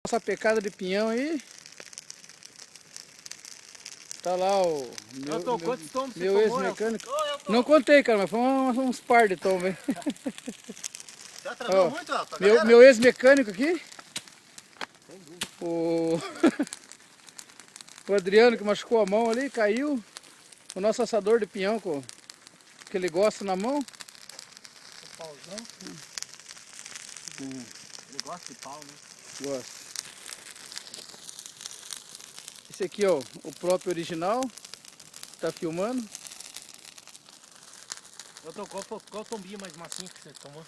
Essa pecada de pinhão aí. Tá lá o meu ex-mecânico. Não contei, cara, mas foi uns par de tombos, hein? Já atrasou muito, ó, meu ex-mecânico aqui. O Adriano que machucou a mão ali, caiu. O nosso assador de pinhão que ele gosta na mão. O pauzão. Ele gosta de pau, né? Gosta. Esse aqui, ó, o próprio original. Tá filmando. Qual tombinho mais macio que você tomou?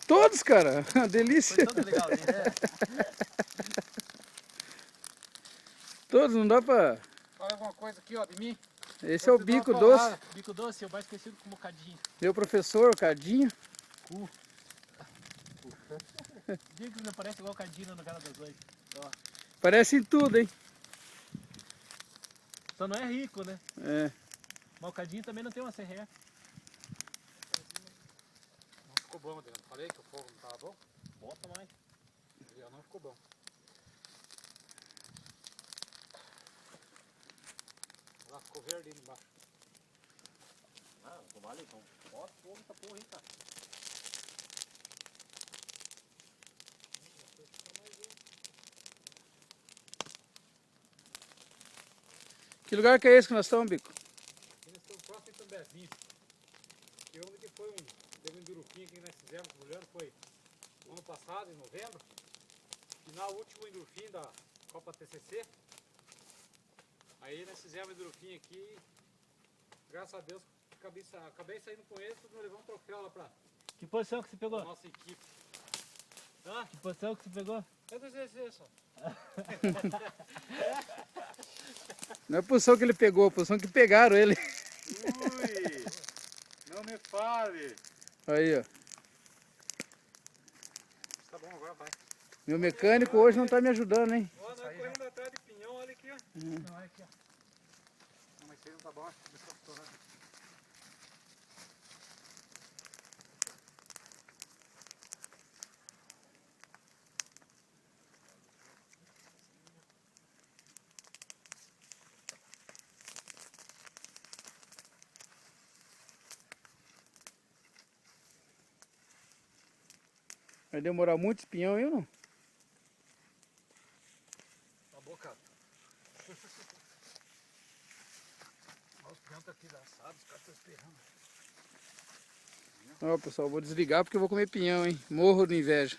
Todos, cara. Delícia. Foi todo legalzinho, né? Todos, não dá pra... Fala alguma coisa aqui, ó, de mim. Esse é o bico doce. Bico doce, o mais conhecido como cadinho. Meu professor, o Cadinho. Diga que não parece igual cadinho no cara das oito. Ó. Parece em tudo, hein? Só não é rico, né? É. Mas o cadinho também não tem uma serré. Não ficou bom, Adriano. Falei que o fogo não tava bom? Bota mais. Não ficou bom. Lá ficou verde ali embaixo. Ah, tomar ali, então. Bota fogo nessa porra aí, cara. Que lugar que é esse que nós estamos, Bico? Aqui nós estamos próximo de Tambezinho. Que onde foi teve um endurufim que nós fizemos com o Juliano, foi no ano passado, em novembro. Final último endurufim da Copa TCC. Aí nós fizemos endurufim aqui. Graças a Deus acabei saindo com ele, nós levamos um troféu lá pra... Que posição que você pegou? Nossa equipe. Ah, que posição que você pegou? Eu não sei se é só. Não é a posição que ele pegou, a posição que pegaram ele. Ui! Não me fale! Aí, ó. Tá bom, agora vai. Meu mecânico hoje não tá me ajudando, hein? Ó, nós correndo atrás de pinhão, olha aqui, ó. Não, é aqui, ó. Não, mas esse aí não tá bom, acho que deixa eu estourar. Vai demorar muito esse pinhão aí ou não? Tá bom, cara. Olha os pinhão tá aqui assados, os caras estão esperando. Ó, pessoal, vou desligar porque eu vou comer pinhão, hein? Morro de inveja.